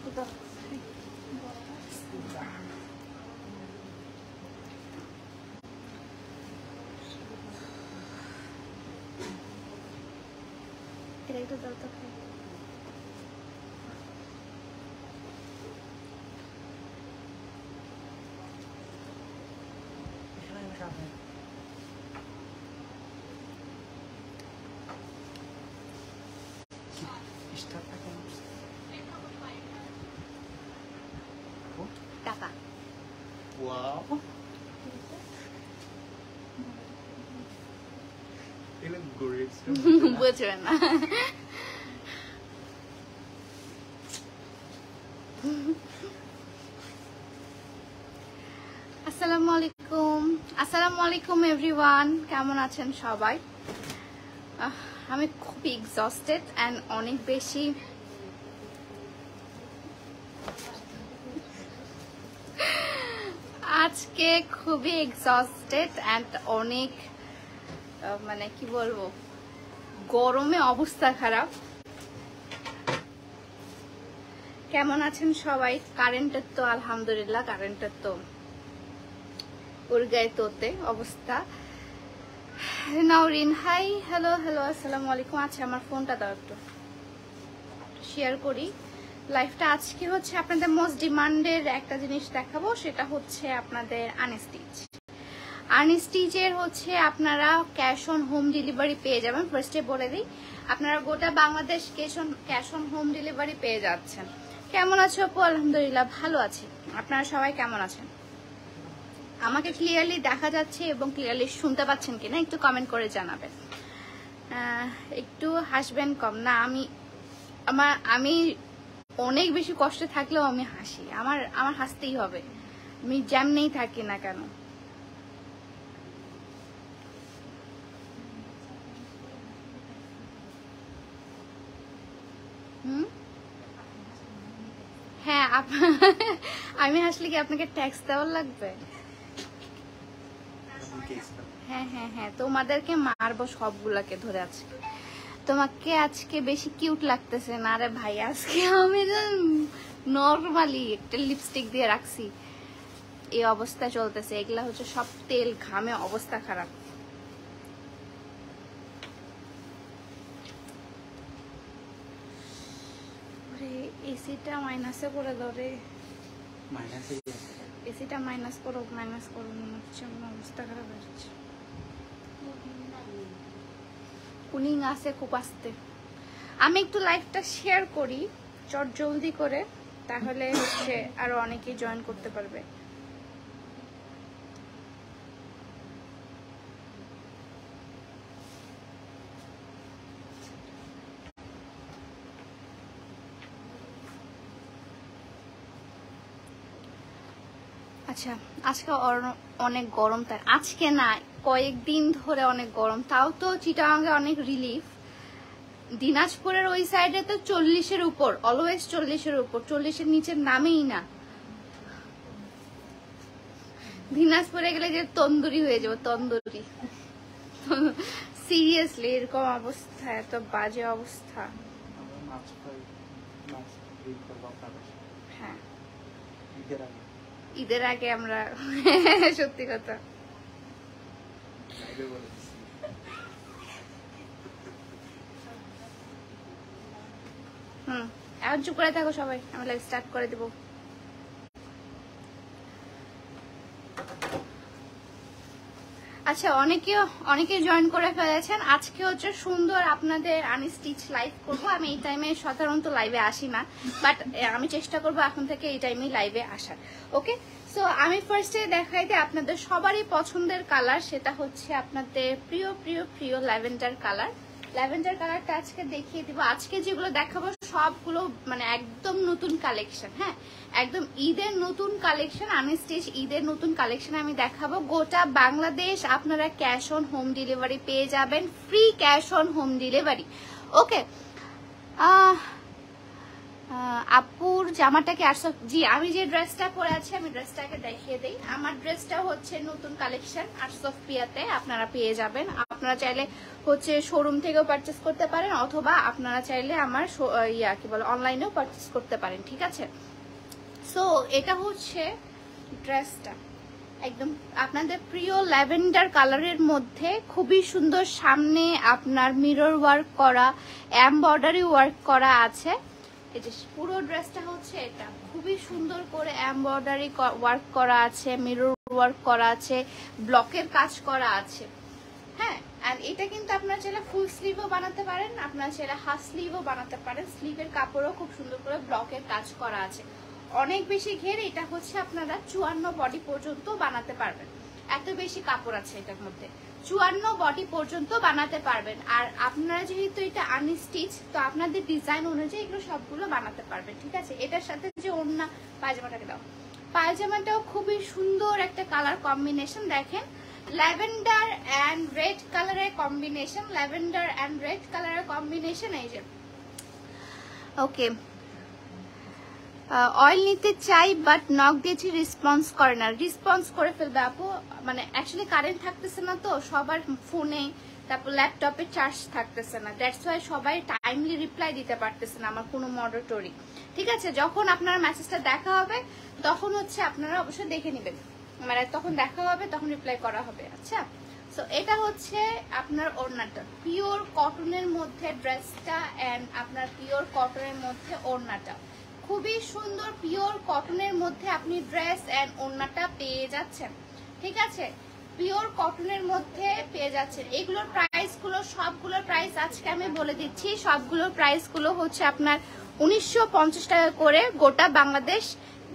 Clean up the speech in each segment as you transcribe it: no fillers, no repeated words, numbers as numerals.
এটা একটু দাও তো খাই। টাকা বুঝবে না। আসসালামু আলাইকুম এভরিওয়ান, কেমন আছেন সবাই? আমি খুব এক্সস্টেড অ্যান্ড অনেক বেশি আজকে খুবই এক্সস্টেড অ্যান্ড অনেক মানে কি বলবো, গরমে অবস্থা খারাপ। কেমন আছেন সবাই? কারেন্টের তো আলহামদুলিল্লাহ, কারেন্টের তো উড়গায় তোতে অবস্থা। নাওরিন হাই, হ্যালো হ্যালো, আসসালামু আলাইকুম। আচ্ছা, আমার ফোনটা দাও, একটু শেয়ার করি লাইভটা। আজকে হচ্ছে আপনাদের মোস্ট ডিমান্ডের একটা জিনিস দেখাবো, সেটা হচ্ছে আপনাদের আনস্টিচের হচ্ছে আপনারা ক্যাশ অন হোম ডেলিভারি পেয়ে যাবেন। ফার্স্টে বলে দিই, আপনারা গোটা Bangladesh cash on home delivery পেয়ে যাচ্ছেন। কেমন আছো আপু? আলহামদুলিল্লাহ ভালো আছি। আপনারা সবাই কেমন আছেন? আমাকে ক্লিয়ারলি দেখা যাচ্ছে এবং ক্লিয়ারলি শুনতে পাচ্ছেন কিনা একটু কমেন্ট করে জানাবেন। একটু হাসবেন কম না, আমি অনেক বেশি কষ্টে থাকলেও আমি হাসি। আমার হাসতেই হবে, আমি যেমনেই থাকি না কেন। হ্যাঁ, আমি হাসলে কি আপনাকে ট্যাক্স দেওয়ার লাগবে? হ্যাঁ হ্যাঁ হ্যাঁ, তোমাদেরকে মারবো সবগুলাকে ধরে। আজকে তোমাকে আজকে বেশি কিউট লাগতেছে না রে ভাই। আজকে আমি নর্মালি একটা লিপস্টিক দিয়ে রাখছি, এই অবস্থা চলতেছে। এগুলা হচ্ছে সব তেল, ঘামে অবস্থা খারাপ। এসিটা মাইনাসে করে দাও রে, এসিটা মাইনাস করো মনে হচ্ছে, আমার অবস্থা খারাপ হয়ে যাচ্ছে। কুলিং আছে খুব আসতে। আমি একটু লাইভটা শেয়ার করি চট জলদি করে, তাহলে হচ্ছে আরো অনেকেই জয়েন করতে পারবে। আচ্ছা, আজকে অনেক গরম, তাই আজকে না কয়েকদিন ধরে অনেক গরম। তাও তো চিটাগাঙ্গে অনেক রিলিফ। দিনাজপুরের ওই সাইডে তো 40-এর উপর, অলওয়েজ 40-এর উপর, 40-এর নিচে নামেই না। দিনাজপুরে গেলে যে তন্দুরি হয়ে যাবে, তন্দুরি। সিরিয়াসলি এরকম অবস্থা, এত বাজে অবস্থা। হ্যাঁ, ঈদের আগে আমরা সত্যি কথা। এখন চুপ করে থাকো সবাই, আমি লাইভ স্টার্ট করে দেবো। আচ্ছা, অনেকে জয়েন করে ফেলেছেন। আজকে হচ্ছে সুন্দর আপনাদের আনস্টিচ লাইভ করব। আমি এই টাইমে সাধারণত লাইভে আসি না, বাট আমি চেষ্টা করব এখন থেকে এই টাইমেই লাইভে আসার। ওকে, সো আমি ফার্স্টে দেখাই দিই আপনাদের সবারই পছন্দের কালার, সেটা হচ্ছে আপনাদের প্রিয় প্রিয় প্রিয় ল্যাভেন্ডার কালার। ল্যাভেন্ডার কালারটা আজকে দেখিয়ে দিব। আজকে যেগুলো দেখাবো সবগুলো মানে একদম নতুন কালেকশন। হ্যাঁ, একদম ঈদের নতুন কালেকশন, আনস্টিচ ঈদের নতুন কালেকশন আমি দেখাবো। গোটা বাংলাদেশ আপনারা ক্যাশ অন হোম ডেলিভারি পেয়ে যাবেন, free cash on home delivery. Okay, আপুর জামাটাকে আসো। জি, আমি যে ড্রেসটা পরে আছি আমি ড্রেসটাকে দেখিয়ে দিই। আমার ড্রেসটা হচ্ছে নতুন কালেকশন আর্টসফিয়াতে আপনারা পেয়ে যাবেন। আপনারা চাইলে হচ্ছে শোরুম থেকেও পারচেস করতে পারেন, অথবা আপনারা চাইলে আমার কি বলে অনলাইনেও পারচেস করতে পারেন, ঠিক আছে। সো এটা হচ্ছে ড্রেসটা একদম আপনাদের প্রিয় ল্যাভেন্ডার কালারের মধ্যে, খুবই সুন্দর। সামনে আপনার মিরর ওয়ার্ক করা, এমব্রয়ডারি ওয়ার্ক করা আছে। এই যে পুরো ড্রেসটা হচ্ছে এটা, খুবই সুন্দর করে এমব্রয়ডারি ওয়ার্ক করা আছে, মিরর ওয়ার্ক করা আছে, ব্লকের কাজ করা আছে। হ্যাঁ, এন্ড এটা কিন্তু আপনারা চাইলে ফুল স্লিভও বানাতে পারেন, আপনারা চাইলে হাফ স্লিভও বানাতে পারেন। স্লিভের কাপড়ও খুব সুন্দর করে ব্লকের কাজ করা আছে, অনেক বেশি ঘের। এটা হচ্ছে আপনারা 54 বডি পর্যন্ত বানাতে পারবেন, এত বেশি কাপড় আছে এটার মধ্যে। 54 বডি পর্যন্ত বানাতে পারবেন। আর আপনারা যেহেতু এটা আনস্টিচ, তো আপনাদের ডিজাইন অনুযায়ী এগুলো সবগুলো বানাতে পারবেন, ঠিক আছে। এটার সাথে যে ওড়না, পায়জামাটাকে দাও, পায়জামাটাও খুবই সুন্দর একটা কালার কম্বিনেশন। দেখেন, ল্যাভেন্ডার এন্ড রেড কালারের কম্বিনেশন, ল্যাভেন্ডার এন্ড রেড কালারের কম্বিনেশন। এই যে ওকে, অয়েল নিতে চাই বাট নক দিয়েছি রেসপন্স করে না। রেসপন্স করে ফেলবে আপু, মানে অ্যাকচুয়ালি কারেন্ট থাকতেছে না তো সবার ফোনে, তারপর ল্যাপটপে চার্জ থাকতেছে না, দ্যাটস ওয়াই সবাই টাইমলি রিপ্লাই দিতে পারতেছে না আমার কোনো মডারেটরি, ঠিক আছে। যখন আপনার মেসেজটা দেখা হবে তখন হচ্ছে আপনারা অবশ্যই দেখে নেবেন, মানে তখন দেখা হবে তখন রিপ্লাই করা হবে। আচ্ছা, সো এটা হচ্ছে আপনার ওড়নাটা, পিওর কটনের মধ্যে ড্রেসটা এন্ড আপনার পিওর কটনের মধ্যে ওড়নাটা, খুবই সুন্দর। পিওর কটনের মধ্যে আপনি ড্রেস এন্ড ওড়নাটা পেয়ে যাচ্ছেন, ঠিক আছে। পিওর কটনের মধ্যে পেয়ে যাচ্ছেন। এগুলোর প্রাইস গুলো, সবগুলোর প্রাইস আজকে আমি বলে দিচ্ছি। সবগুলোর প্রাইস গুলো হচ্ছে আপনার 1950 টাকা করে, গোটা Bangladesh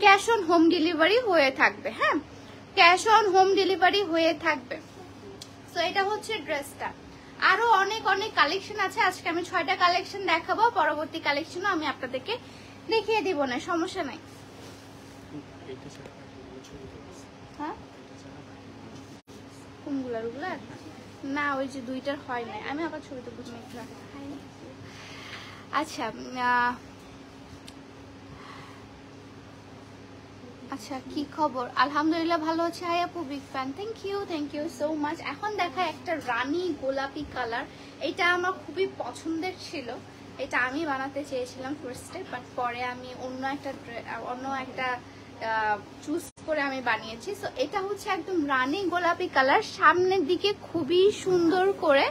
cash on home delivery হয়ে থাকবে। হ্যাঁ, ক্যাশ অন হোম ডেলিভারি হয়ে থাকবে। তো এটা হচ্ছে ড্রেসটা। আরো অনেক অনেক কালেকশন আছে, আজকে আমি 6টা কালেকশন দেখাবো, পরবর্তী কালেকশনও আমি আপনাদেরকে দেখিয়ে দিব, না সমস্যা নাই। হ্যাঁ, কোনগুলার? ওগুলার না, ওই যে দুইটার হয় নাই, আমি আবার ছবিতে বুঝলাম একটু। আচ্ছা আচ্ছা, কি খবর? আলহামদুলিল্লাহ ভালো আছে। হাই আপু, big fan, thank you so much. এখন দেখা একটা রানী গোলাপি কালার, এটা আমার খুবই পছন্দের ছিল, এটা আমি বানাতে চেয়েছিলাম ফার্স্টে, বাট পরে আমি অন্য একটা চুজ করে আমি বানিয়েছি। সো এটা হচ্ছে একদম রানী গোলাপি কালার, সামনের দিকে খুবই সুন্দর করে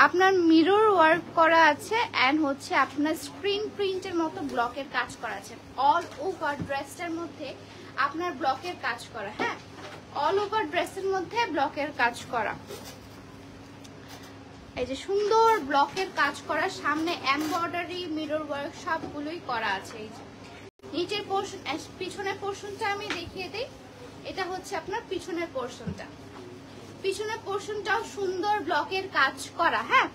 আপনার মিরর ওয়ার্ক করা আছে এন্ড হচ্ছে আপনার স্ক্রিন প্রিন্টের মতো ব্লকের কাজ করা আছে। অল ওভার ড্রেসটার মধ্যে আপনার ব্লকের কাজ করা। হ্যাঁ, অল ওভার ড্রেসের মধ্যে ব্লকের কাজ করা, এই যে সুন্দর ব্লকের কাজ করা, সামনে এমব্রয়ডারি, মিরর ওয়ার্ক সবগুলোই করা আছে। এই যে নিচের পোর্শন, পিছনের পোর্শনটা আমি দেখিয়ে দিই। এটা হচ্ছে আপনার পিছনের পোর্শনটা, পিছনের পোর্শনটাও সুন্দর ব্লকের কাজ করা। হ্যাঁ,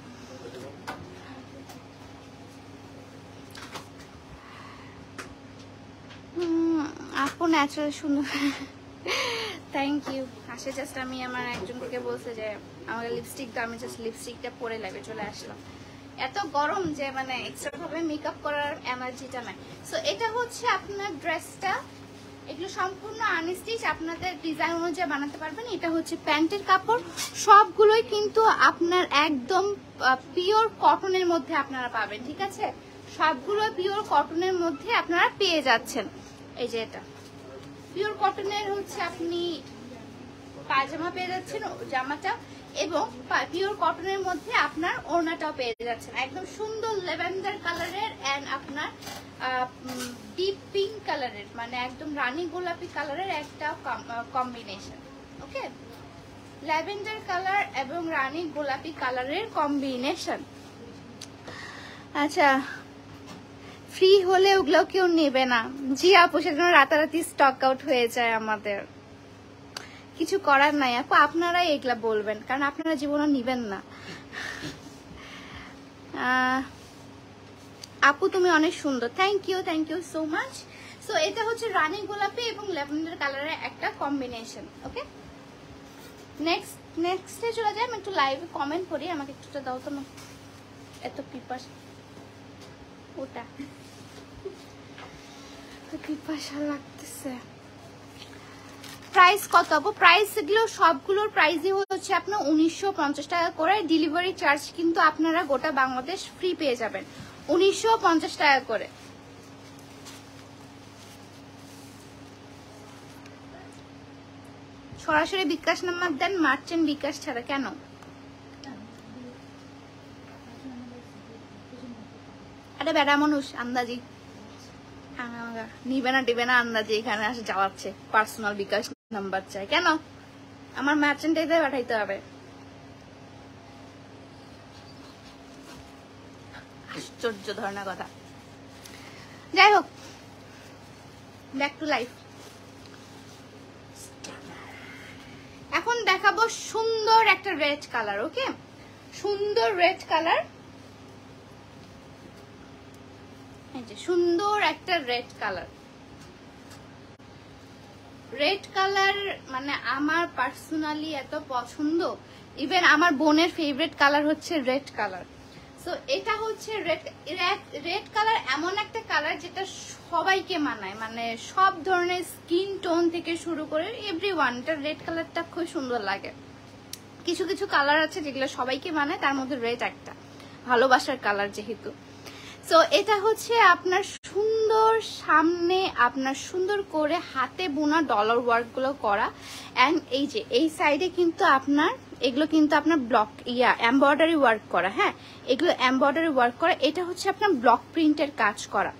আপু ন্যাচারাল সুন্দর, থ্যাংক ইউ। আসে জাস্ট আমি আমার একজনকে বলছে যে আমাকে লিপস্টিক দাও, আমি জাস্ট লিপস্টিকটা পরে লাইভে চলে আসলাম। এত গরম যে মানে এক্সট্রা ভাবে মেকআপ করার এনার্জিটা নাই। সো এটা হচ্ছে আপনার ড্রেসটা, এগুলো সম্পূর্ণ আনস্টিচ, আপনাদের ডিজাইন অনুযায়ী বানাতে পারবেন। এটা হচ্ছে প্যান্টের কাপড়, সবগুলোই কিন্তু আপনার একদম পিওর কটনের মধ্যে আপনারা পাবেন, ঠিক আছে। সবগুলো পিওর কটনের মধ্যে আপনারা পেয়ে যাচ্ছেন। এই যে এটা পিওর কটনের হচ্ছে আপনি পায়জামা পেয়ে যাচ্ছেন, জামাটা, এবং পিওর কটনের মধ্যে আপনার ওড়নাটাও পেয়ে যাচ্ছেন। একদম সুন্দর ল্যাভেন্ডার কালারের এন্ড আপনার ডিপ পিঙ্ক কালারের, মানে একদম রানী গোলাপি কালারের একটা কম্বিনেশন। ওকে, ল্যাভেন্ডার কালার এবং রানী গোলাপি কালারের কম্বিনেশন। আচ্ছা, ফ্রি হলে ওগুলো কেউ নেবে না। জি আপু, সেজন্য রাতারাতি স্টক আউট হয়ে যায় আমাদের, কিছু করার নাই আপু, আপনারাই এগুলা বলবেন, কারণ আপনারা জীবনে নিবেন না। আপু তুমি অনেক সুন্দর, thank you so much. So এটা হচ্ছে রানী গোলাপি এবং ল্যাভেন্ডার কালারের একটা কম্বিনেশন। ওকে, নেক্সটে চলে যাই। আমি একটু লাইভে কমেন্ট করি, আমাকে একটুটা দাও তো, এত পিপাস ওটা। পিপাসা লাগতেছে। প্রাইস কত আপু? প্রাইস এগুলো সবগুলোর প্রাইসই হচ্ছে আপনার 1950 টাকা করে। ডেলিভারি চার্জ কিন্তু আপনারা গোটা বাংলাদেশ ফ্রি পেয়ে যাবেন 1950 টাকা করে। সরাসরি বিকাশ নাম্বার দেন, মার্চেন্ট বিকাশ ছাড়া। কেন? আরে বেড়া মানুষ আন্দাজি নিবে না টিবে না, আন্দাজি এখানে আসে চালাচ্ছে, পার্সোনাল বিকাশ নাম্বার চাই। কেন? আমার মার্চেন্টাইজে পাঠাইতে হবে। আশ্চর্য ধরনের কথা। যাই হোক, ব্যাক টু লাইফ। এখন দেখাবো সুন্দর একটা রেড কালার। ওকে, সুন্দর রেড কালার, এই যে সুন্দর একটা রেড কালার। রেড কালার মানে আমার পার্সোনালি এত পছন্দ, ইভেন আমার বোনের ফেভারিট কালার হচ্ছে রেড কালার। সো এটা হচ্ছে রেড কালার এমন একটা কালার যেটা সবাইকে মানায়, মানে সব ধরনের স্কিন টোন থেকে শুরু করে এভরিওয়ান। এটা রেড কালারটা খুব সুন্দর লাগে। কিছু কিছু কালার আছে যেগুলো সবাইকে মানায়, তার মধ্যে রেড একটা ভালোবাসার কালার যেহেতু। সো এটা হচ্ছে আপনার সুন্দর সামনে আপনার সুন্দর করে হাতে বোনা ডলার ওয়ার্ক গুলো করা। এন্ড এই যে এই সাইডে কিন্তু আপনার এগুলো কিন্তু আপনার ব্লক এমব্রয়ডারি ওয়ার্ক করা। হ্যাঁ, এগুলো এমব্রয়ডারি ওয়ার্ক করা। এটা হচ্ছে আপনার ব্লক প্রিন্টের কাজ করা,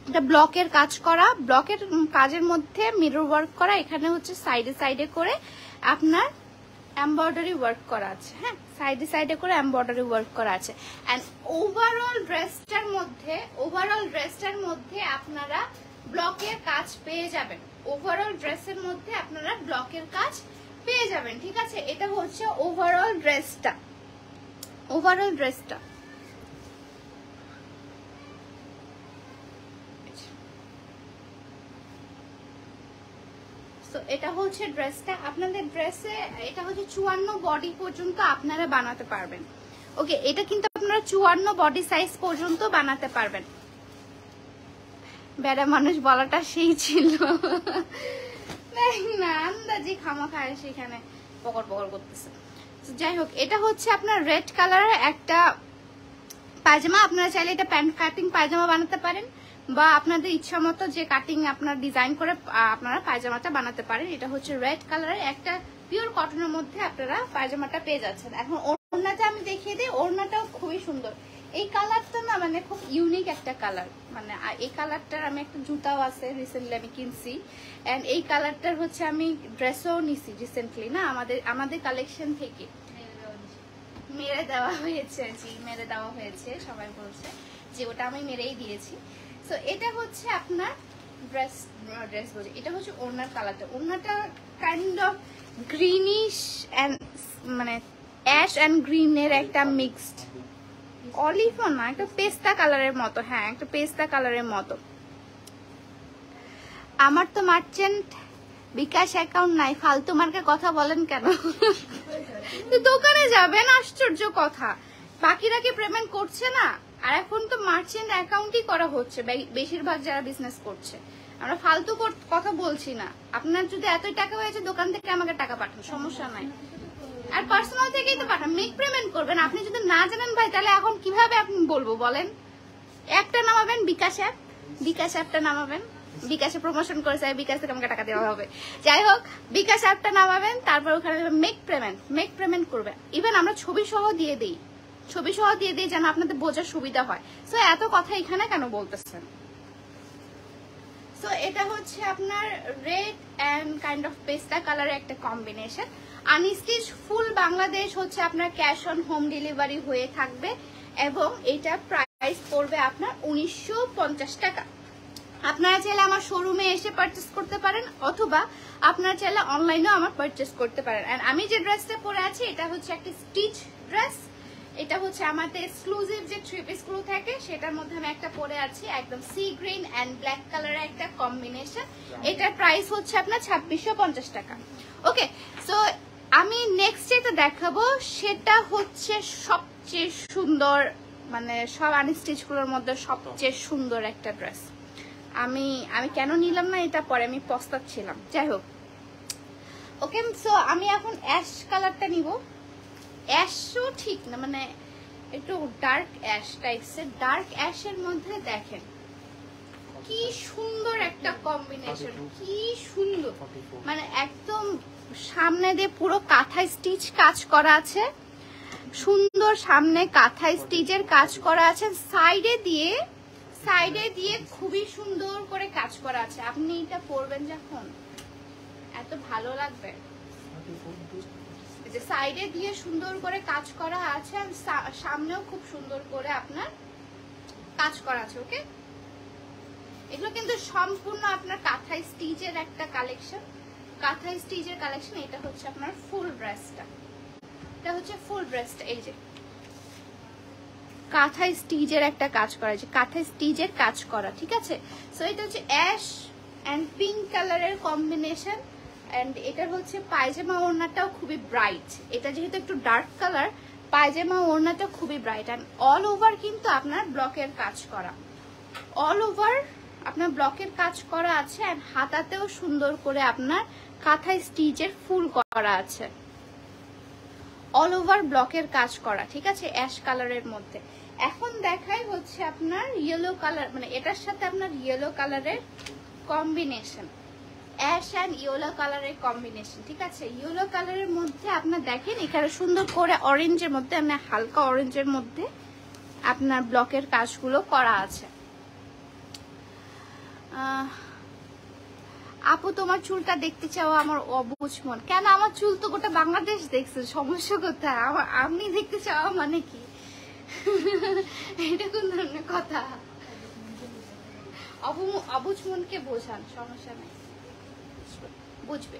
এটা ব্লকের কাজ করা। ব্লকের কাজের মধ্যে মিরর ওয়ার্ক করা। এখানে হচ্ছে সাইডে সাইডে করে আপনার এমব্রয়ডারি ওয়ার্ক করা আছে। হ্যাঁ, সাইডে সাইডে করে এমব্রয়ডারি ওয়ার্ক করা আছে। এন্ড ওভারঅল ড্রেসটার মধ্যে আপনারা ব্লকের কাজ পেয়ে যাবেন। ওভারঅল ড্রেসের মধ্যে আপনারা ব্লকের কাজ পেয়ে যাবেন। ঠিক আছে, এটা হচ্ছে ওভারঅল ড্রেসটা। এটা হচ্ছে ড্রেসটা। আপনাদের ড্রেসে এটা হচ্ছে 54 বডি পর্যন্ত আপনারা বানাতে পারবেন। ওকে, এটা কিন্তু আপনারা 54 বডি সাইজ পর্যন্ত বানাতে পারবেন। বেড়া মানুষ বলাটা সেই ছিল না, আন্দাজি খামাখা সেখানে পকর পকর করতেছে। যাই হোক, এটা হচ্ছে আপনার রেড কালারের একটা পায়জামা। আপনারা চাইলে এটা প্যান্ট কাটিং পায়জামা বানাতে পারেন, বা আপনাদের ইচ্ছা মতো যে কাটিং আপনার ডিজাইন করে আপনারা পায়জামাটা বানাতে পারেন। এটা হচ্ছে রেড কালারের একটা পিওর কটনের মধ্যে আপনারা পায়জামাটা পেয়ে যাচ্ছেন। এখন ওড়নাটা আমি দেখিয়ে দিই, ওড়নাটাও খুবই সুন্দর। এই কালারটা না মানে খুব ইউনিক একটা কালার। মানে এই কালারটার আমি একটা জুতাও আছে, রিসেন্টলি আমি কিনছি। এন্ড এই কালারটার হচ্ছে আমি ড্রেসও নিছি রিসেন্টলি, না আমাদের কালেকশন থেকে মেরে দেওয়া হয়েছে। জি, মেরে দেওয়া হয়েছে, সবাই বলছে যে ওটা আমি মেরেই দিয়েছি। সো এটা হচ্ছে আপনার ড্রেস বলছি, এটা হচ্ছে ওড়নার কালারটা। ওড়নাটা কাইন্ড অফ গ্রিনিশ এন্ড মানে অ্যাশ এন্ড গ্রিনের একটা মিক্সড, অলিভও না, একটা পেস্তা কালারের মতো। হ্যাঁ, একটা পেস্তা কালারের মতো। আমার তো মার্চেন্ট বিকাশ অ্যাকাউন্ট নাই, ফালতু মার্কের কথা বলেন কেন? দোকানে যাবেন, আশ্চর্য কথা। বাকিরা কি পেমেন্ট করছে না? আর এখন তো মার্চেন্ট অ্যাকাউন্টই করা হচ্ছে বেশিরভাগ যারা বিজনেস করছে। আমরা ফালতু কথা বলছি না। আপনার যদি এতই টাকা হয়েছে, দোকান থেকে আমাকে টাকা পাঠান, সমস্যা নাই। আর পার্সোনাল থেকেই তো পাঠান, মেক পেমেন্ট করবেন। আপনি যদি না জানেন ভাই, তাহলে এখন কিভাবে আপনি বলবো বলেন? অ্যাপটা নামাবেন, বিকাশ অ্যাপটা নামাবেন। বিকাশে প্রমোশন করেছে, বিকাশ থেকে আমাকে টাকা দেওয়া হবে। যাই হোক, বিকাশ অ্যাপটা নামাবেন, তারপর ওখানে মেক পেমেন্ট করবেন। ইভেন আমরা ছবি সহ দিয়ে দিই যেন আপনাদের বোঝার সুবিধা হয়। সো এত কথা এখানে কেন বলতেছেন? সো এটা হচ্ছে আপনার রেড এন্ড কাইন্ড অফ পেস্তা কালারের একটা কম্বিনেশন। আনস্টিচ ফুল বাংলাদেশ হচ্ছে আপনার ক্যাশ অন হোম ডেলিভারি হয়ে থাকবে, এবং এটা প্রাইস পড়বে আপনার 1950 টাকা। আপনারা চাইলে আমার শোরুমে এসে পারচেস করতে পারেন, অথবা আপনারা চাইলে অনলাইনেও আমার পারচেস করতে পারেন। এন্ড আমি যে ড্রেসটা পরে আছি, এটা হচ্ছে একটা স্টিচ ড্রেস। এটা হচ্ছে আমাদের এক্সক্লুসিভ যে 3 পিস গুলো থাকে, সেটার মধ্যে আমি একটা পরে আছি, একদম সি গ্রিন এন্ড ব্ল্যাক কালারের একটা কম্বিনেশন। এটার প্রাইস হচ্ছে আপনার 2650 টাকা। ওকে, সো আমি নেক্সট যেটা দেখাবো সেটা হচ্ছে সবচেয়ে সুন্দর, মানে সব আনস্টিচ গুলোর মধ্যে সবচেয়ে সুন্দর একটা ড্রেস। আমি কেন নিলাম না এটা পরে আমি পস্তাচ্ছিলাম। যাই হোক, ওকে। সো আমি এখন অ্যাশ কালারটা নিব। অ্যাশও ঠিক না, মানে একটু ডার্ক অ্যাশ টাইপসের। ডার্ক অ্যাশের মধ্যে দেখেন কি সুন্দর একটা কম্বিনেশন, কি সুন্দর, মানে একদম সামনে দিয়ে পুরো কাঁথায় স্টিচ কাজ করা আছে, সুন্দর সামনে কাঁথায় স্টিচের কাজ করা আছে, সাইডে দিয়ে খুবই সুন্দর করে কাজ করা আছে। আপনি এটা পরবেন যখন এত ভালো লাগবে। যে সাইডে দিয়ে সুন্দর করে কাজ করা আছে, আর সামনেও খুব সুন্দর করে আপনার কাজ করা আছে। ওকে, এগুলো কিন্তু সম্পূর্ণ আপনার কাঁথাই স্টিচের একটা কালেকশন, কাঁথাই স্টিচের কালেকশন। এটা হচ্ছে আপনার ফুল ড্রেসটা, এটা হচ্ছে ফুল ড্রেসটা। এই যে কাঁথাই স্টিচের একটা কাজ করা, যে কাঁথাই স্টিচের কাজ করা, ঠিক আছে। সো এটা হচ্ছে অ্যাশ এন্ড পিঙ্ক কালারের কম্বিনেশন। এন্ড এটা হচ্ছে পায়জামা ওড়নাটাও খুবই ব্রাইট। এটা যেহেতু একটু ডার্ক কালার, পায়জামা ওড়নাটা খুবই ব্রাইট। এন্ড অল ওভার কিন্তু আপনার ব্লকের কাজ করা, অল ওভার আপনার ব্লকের কাজ করা আছে। আর হাতাতেও সুন্দর করে আপনার কাঁথাই স্টিচের ফুল করা আছে, অল ওভার ব্লকের কাজ করা, ঠিক আছে, অ্যাশ কালারের মধ্যে। এখন দেখাই হচ্ছে আপনার ইয়েলো কালার, মানে এটার সাথে আপনার ইয়েলো কালারের কম্বিনেশন, অ্যাশ অ্যান্ড ইয়েলো কালারের কম্বিনেশন, ঠিক আছে। ইয়েলো কালারের মধ্যে আপনার দেখেন এখানে সুন্দর করে অরেঞ্জের মধ্যে, আপনার হালকা অরেঞ্জের মধ্যে আপনার ব্লকের কাজগুলো করা আছে। আপু তোমার চুলটা দেখতে চাও? আমার অবুঝ মন। কেন? আমার চুল তো গোটা বাংলাদেশ দেখছে, সমস্যা কোথায়? আপনি দেখতে চাওয়া মানে কি? এটা কোন ধরনের কথা? অবুঝ মনকে বোঝান, সমস্যা নেই, বুঝবে।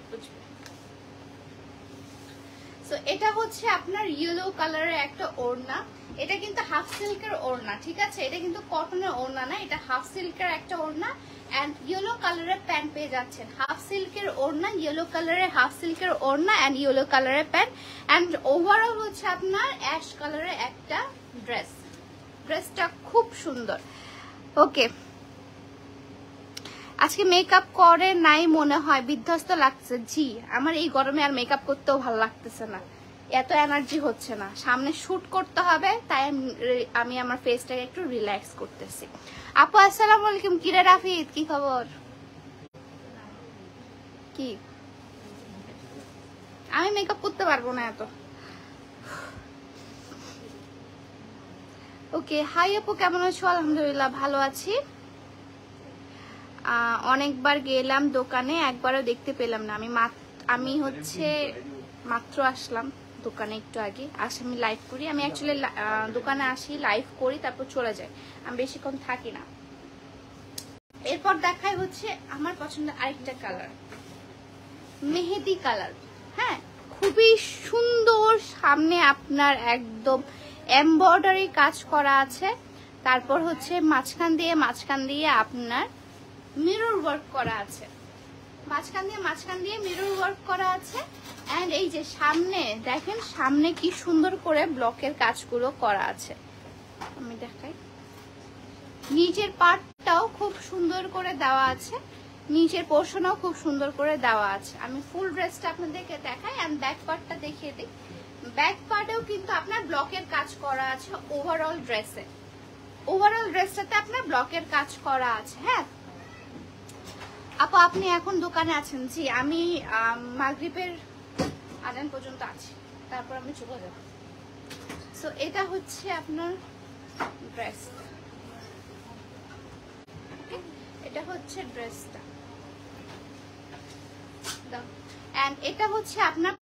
সো এটা হচ্ছে আপনার ইয়েলো কালারের একটা ওড়না। এটা কিন্তু হাফ সিল্কের ওড়না, ঠিক আছে। এটা কিন্তু কটনের ওড়না না, এটা হাফ সিল্কের একটা ওড়না। এন্ড ইয়েলো কালারের প্যান্ট পেয়ে যাচ্ছেন, হাফ সিল্কের ওড়না, ইয়েলো কালারের হাফ সিল্কের ওড়না এন্ড ইয়েলো কালারের প্যান্ট। এন্ড ওভারঅল হচ্ছে আপনার অ্যাশ কালারের একটা ড্রেস। ড্রেসটা খুব সুন্দর। ওকে, আজকে মেকআপ করে নাই মনে হয়, বিধ্বস্ত লাগছে। জি, আমার এই গরমে আর মেকআপ করতেও ভালো লাগতেছে না, এত এনার্জি হচ্ছে না। সামনে শুট করতে হবে, তাই আমি আমার ফেসটাকে একটু রিল্যাক্স করতেছি। আপু আসসালামু আলাইকুম। কিরে রাফিদ, কি খবর? কি আমি মেকআপ করতে পারবো না এত। ওকে, হাই আপু, কেমন আছো? আলহামদুলিল্লাহ ভালো আছি। অনেকবার গেলাম দোকানে, একবারও দেখতে পেলাম না। আমি হচ্ছে মাত্র আসলাম দোকানে, একটু আগে আমি লাইভ করি। আমি অ্যাকচুয়ালি দোকানে আসি, লাইভ করি, তারপর চলে যাই, আমি বেশিক্ষণ থাকি না। এরপর দেখাই হচ্ছে আমার পছন্দের আরেকটা কালার, মেহেদি কালার। হ্যাঁ, খুবই সুন্দর, সামনে আপনার একদম এমব্রয়ডারি কাজ করা আছে। তারপর হচ্ছে মাঝখান দিয়ে আপনার মিরর ওয়ার্ক করা আছে, মাঝখান দিয়ে মিরর ওয়ার্ক করা আছে। এন্ড এই যে সামনে দেখেন, সামনে কি সুন্দর করে ব্লকের কাজগুলো করা আছে। আমি দেখাই, নিচের পার্টটাও খুব সুন্দর করে দেওয়া আছে, নিচের পোর্শনও খুব সুন্দর করে দেওয়া আছে। আমি ফুল ড্রেসটা আপনাদেরকে দেখাই, এন্ড ব্যাক পার্টটা দেখিয়ে দিই। ব্যাক পার্টেও কিন্তু আপনার ব্লকের কাজ করা আছে। ওভারঅল ড্রেসটাতে আপনার ব্লকের কাজ করা আছে। হ্যাঁ আপু, আপনি এখন দোকানে আছেন? জি, আমি মাগরিবের আজান পর্যন্ত আছি, তারপর আমি চলে যাব। সো এটা হচ্ছে আপনার ড্রেস, এটা হচ্ছে ড্রেসটা। এন্ড এটা হচ্ছে আপনার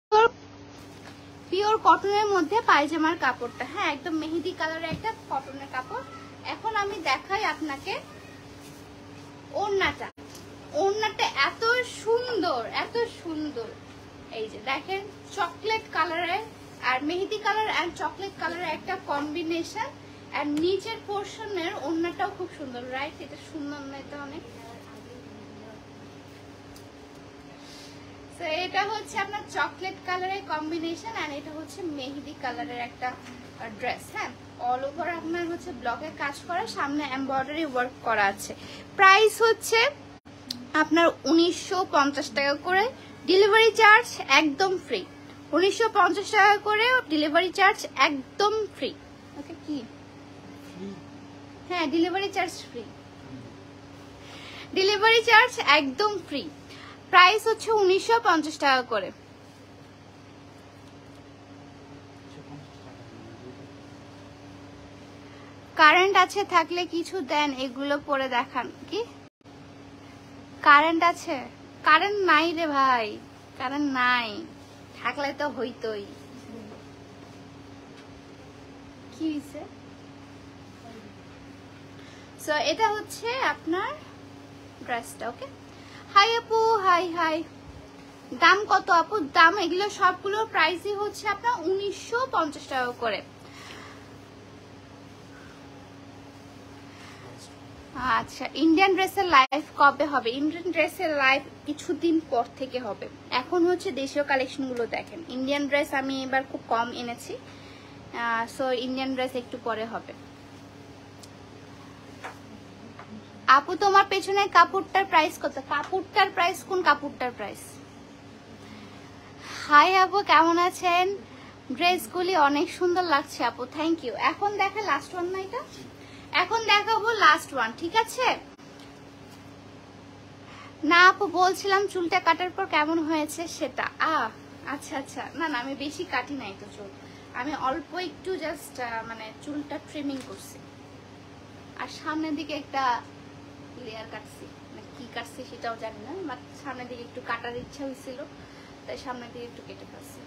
পিওর কটনের মধ্যে পায়জামার কাপড়টা। হ্যাঁ, একদম মেহেদি কালারের একটা কটনের কাপড়। এখন আমি দেখাই আপনাকে ওড়নাটা। ওড়নাটা এত সুন্দর, এই যে দেখেন, চকলেট কালারের আর মেহেদি কালার এন্ড চকলেট কালারের একটা কম্বিনেশন। আর নিচের পোর্শনের ওড়নাটাও খুব সুন্দর, রাইট? এটা সুন্দর না? এটা অনেক তো এটা হচ্ছে আপনার চকলেট কালারের কম্বিনেশন আর এটা হচ্ছে মেহেদি কালারের একটা ড্রেস। হ্যাঁ, অল ওভার আপনার হচ্ছে ব্লকের কাজ করা, সামনে এমব্রয়ডারি ওয়ার্ক করা আছে। প্রাইস হচ্ছে আপনার 1950 টাকা করে, ডেলিভারি চার্জ একদম ফ্রি। 1950 টাকা করে ডেলিভারি চার্জ একদম ফ্রি। ওকে, কি? হ্যাঁ, delivery charge free, delivery charge একদম ফ্রি। প্রাইস হচ্ছে 1950 টাকা করে। কারেন্ট আছে থাকলে কিছু দেন, এগুলো পরে দেখান। কি কারেন্ট আছে? কারেন্ট নাই রে ভাই, কারেন্ট নাই, থাকলে তো হইতোই। কি হইছে? সো এটা হচ্ছে আপনার ড্রেসটা। ওকে, হাই আপু, হাই হাই। দাম কত আপু? দাম এগুলো সবগুলোর প্রাইসই হচ্ছে আপনার 1950 টাকা করে। আচ্ছা, ইন্ডিয়ান ড্রেসের লাইভ কবে হবে? ইন্ডিয়ান ড্রেসের লাইভ কিছুদিন পর থেকে হবে। এখন হচ্ছে দেশীয় কালেকশনগুলো দেখেন। ইন্ডিয়ান ড্রেস আমি এবার খুব কম এনেছি, সো ইন্ডিয়ান ড্রেস একটু পরে হবে। আপু তোমার পেছনে কাপড়টার প্রাইস কত? কাপড়টার প্রাইস? কোন কাপড়টার প্রাইস? হাই আপু, কেমন আছেন? ড্রেসগুলি অনেক সুন্দর লাগছে আপু, থ্যাংক ইউ। এখন দেখা লাস্ট ওয়ান না এটা? এখন দেখাবো লাস্ট ওয়ান, ঠিক আছে? না আপু, বলছিলাম চুলটা কাটার পর কেমন হয়েছে সেটা। আচ্ছা আচ্ছা, না না, আমি বেশি কাটি নাই তো চুল, আমি অল্প একটু জাস্ট মানে চুলটা ট্রিমিং করছি, আর সামনের দিকে একটা লেয়ার কাটছি, মানে কি কাটছি সেটাও জানি না, বাট সামনের দিকে একটু কাটার ইচ্ছা হয়েছিল, তাই সামনের দিকে একটু কেটে ফেলছি।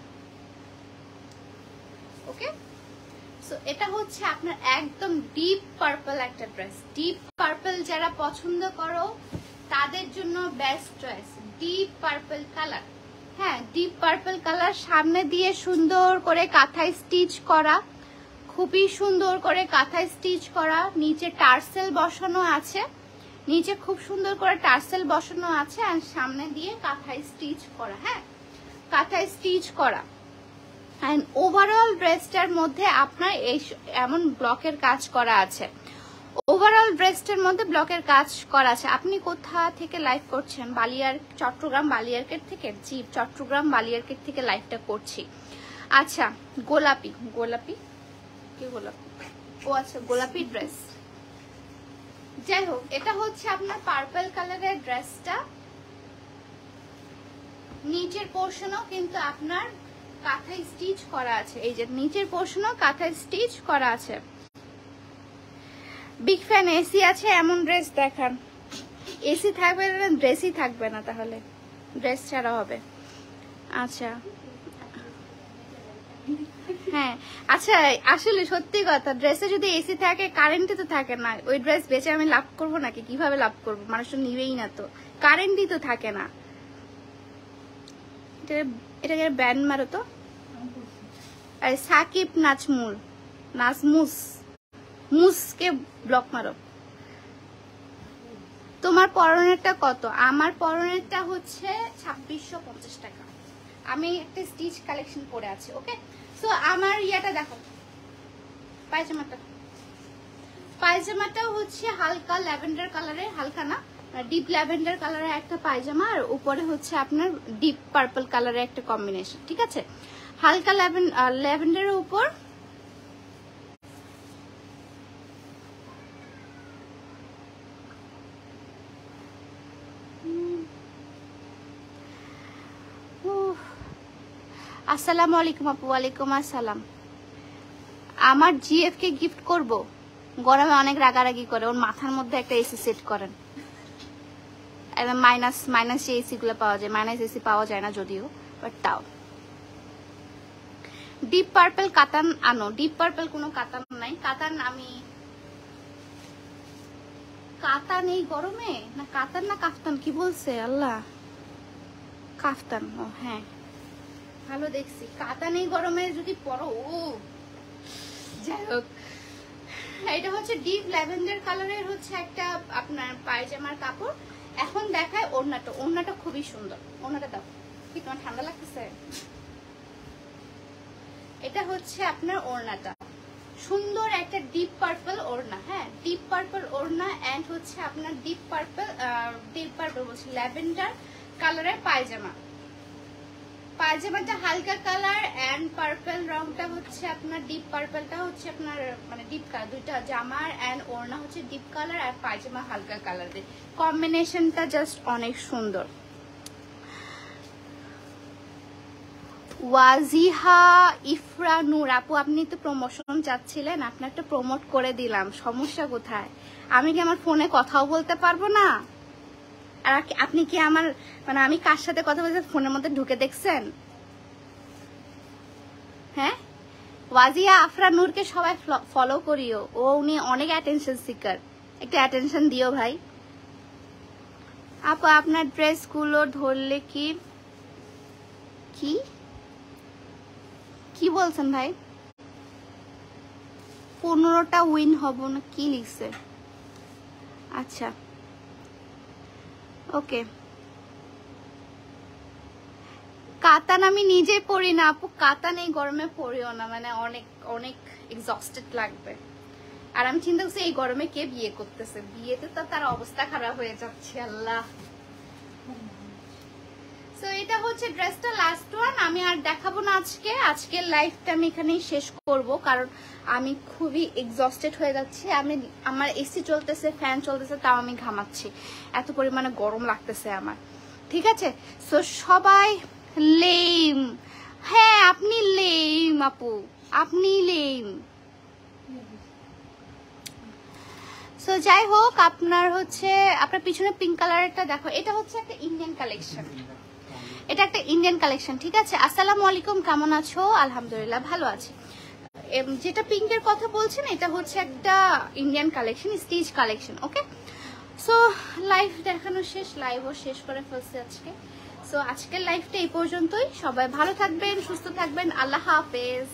ওকে, সো এটা হচ্ছে আপনার একদম ডিপ পার্পল একটা ড্রেস। ডিপ পার্পল যারা পছন্দ করো তাদের জন্য best choice, deep purple colour. হ্যাঁ, ডিপ পার্পল কালার, সামনে দিয়ে সুন্দর করে কাঁথায় স্টিচ করা, খুবই সুন্দর করে কাঁথায় স্টিচ করা, নিচে টার্সেল বসানো আছে, নিচে খুব সুন্দর করে টার্সেল বসানো আছে, আর সামনে দিয়ে কাঁথায় স্টিচ করা। হ্যাঁ, কাঁথায় স্টিচ করা। এন্ড ওভারঅল ড্রেসটার মধ্যে আপনার এই এমন ব্লকের কাজ করা আছে, ওভারঅল ড্রেসটার মধ্যে ব্লকের কাজ করা আছে। আপনি কোথা থেকে লাইভ করছেন? চট্টগ্রাম বালিয়ারকেট থেকে? জি, চট্টগ্রাম বালিয়ারকেট থেকে লাইভটা করছি। আচ্ছা, গোলাপি, গোলাপি কি গোলাপি? ও আচ্ছা, গোলাপি ড্রেস। যাই হোক, এটা হচ্ছে আপনার পার্পল কালারের ড্রেসটা। নিচের পোর্শনও কিন্তু আপনার কাঁথায় স্টিচ করা আছে, এই যে নিচের পোর্শনও কাঁথায় স্টিচ করা আছে। Big fan. এসি আছে এমন ড্রেস দেখান। এসি থাকবে না, ড্রেসই থাকবে না, তাহলে ড্রেস ছাড়া হবে। আচ্ছা হ্যাঁ, আচ্ছা আসলে সত্যি কথা, ড্রেসে যদি এসি থাকে, কারেন্টে তো থাকে না, ওই ড্রেস বেচে আমি লাভ করবো নাকি? কিভাবে লাভ করবো? মানুষ তো নিবেই না, তো কারেন্টই তো থাকে না। এটাকে ব্যান্ড মারো তো। আরে সাকিব নাজমুস মুসকে ব্লক মারো। তোমার পরনেরটা কত? আমার পরনেরটা হচ্ছে 2650 টাকা। আমি একটা স্টিচ কালেকশন করে আছি। ওকে, সো আমার ইয়াটা দেখো, পায়জামাটা হচ্ছে হালকা ল্যাভেন্ডার কালারের, হালকা না ডিপ ল্যাভেন্ডার কালারের একটা পায়জামা, আর উপরে হচ্ছে আপনার ডিপ পার্পল কালারের একটা কম্বিনেশন, ঠিক আছে? হালকা ল্যাভেন্ডারের উপর আসসালামু আলাইকুম আপু। ওয়ালাইকুম আসসালাম। আমার জিএফ কে গিফট করব? গরমে অনেক রাগারাগি করে, ওর মাথার মধ্যে একটা এসি সেট করেন। মাইনাস যে এসি গুলো পাওয়া যায়, মাইনাস এসি পাওয়া যায় না যদিও, বাট তাও। ডিপ পার্পল কাতান আনো। ডিপ পার্পল কোনো কাতান নাই, কাতান আমি কাতান এই গরমে না, কাতান না কাফতান কি বলছে আল্লাহ? কাফতান, ও হ্যাঁ ভালো দেখছি। কাতান এই গরমে যদি পরো, ও যাই হোক, এটা হচ্ছে ডিপ ল্যাভেন্ডার কালারের হচ্ছে একটা আপনার পায়জামার কাপড়। এখন দেখায় ওড়নাটা, ওড়নাটা খুবই সুন্দর। ওড়নাটা দাও, কি তোমার ঠান্ডা লাগতেছে? এটা হচ্ছে আপনার ওড়নাটা, সুন্দর একটা ডিপ পার্পল ওড়না। হ্যাঁ, ডিপ পার্পল ওড়না এন্ড হচ্ছে আপনার ডিপ পার্পল বলছি ল্যাভেন্ডার কালারের পায়জামা। পায়জামাটা হালকা কালার এন্ড পার্পল রংটা হচ্ছে আপনার ডিপ পার্পলটা হচ্ছে আপনার মানে ডিপ কালার, দুইটা জামার এন্ড ওড়না হচ্ছে ডিপ কালার আর পায়জামা হালকা কালারের কম্বিনেশনটা জাস্ট অনেক সুন্দর। ওয়াজিহা ইফরা নূর আপু, আপনি তো প্রমোশন চাচ্ছিলেন, আপনারটা প্রমোট করে দিলাম, সমস্যা কোথায়? আমি কি আমার ফোনে কথাও বলতে পারবো না? আর আপনি কি আমার মানে আমি কার সাথে কথা বলতে ফোনের মধ্যে ঢুকে দেখছেন? হ্যাঁ, ওয়াজিয়া আফরা নূরকে সবাই ফলো করিও, ও উনি অনেক অ্যাটেনশন সিকার, একটু অ্যাটেনশন দিও ভাই। আপু আপনার ড্রেসগুলো ধরলে কি কি কি বলছেন ভাই? 15টা উইন হব না কি লিখছে? আচ্ছা ওকে। কাতান আমি নিজে পরি না আপু, কাতান এই গরমে পরিও না, মানে অনেক অনেক এক্সস্টেড লাগবে। আর আমি চিন্তা করছি এই গরমে কে বিয়ে করতেছে, বিয়েতে তো তার অবস্থা খারাপ হয়ে যাচ্ছে। আল্লাহ। সো এটা হচ্ছে ড্রেসটা লাস্ট ওয়ান, আমি আর দেখাবো না আজকে। আজকের লাইফটা আমি এখানেই শেষ করব, কারণ আমি খুবই এক্সস্টেড হয়ে যাচ্ছি। আমার এসি চলতেছে, ফ্যান চলতেছে, তাও আমি ঘামাচ্ছি, এত পরিমাণে গরম লাগতেছে আমার। ঠিক আছে, সো সবাই লেম। হ্যাঁ আপনি লেম আপু, আপনি লেম। সো যাই হোক, আপনার হচ্ছে আপনার পিছনে পিঙ্ক কালারটা দেখো, এটা হচ্ছে একটা ইন্ডিয়ান কালেকশন, এটা একটা ইন্ডিয়ান কালেকশন। ঠিক আছে, আসসালামু আলাইকুম, কেমন আছো? আলহামদুলিল্লাহ ভালো আছি। যেটা পিঙ্কের কথা বলছেন এটা হচ্ছে একটা ইন্ডিয়ান কালেকশন, স্টিচ কালেকশন। ওকে, সো লাইভ দেখানো শেষ, লাইভও শেষ করে ফেলছি আজকে। সো আজকের লাইভটা এই পর্যন্তই, সবাই ভালো থাকবেন, সুস্থ থাকবেন, আল্লাহ হাফেজ।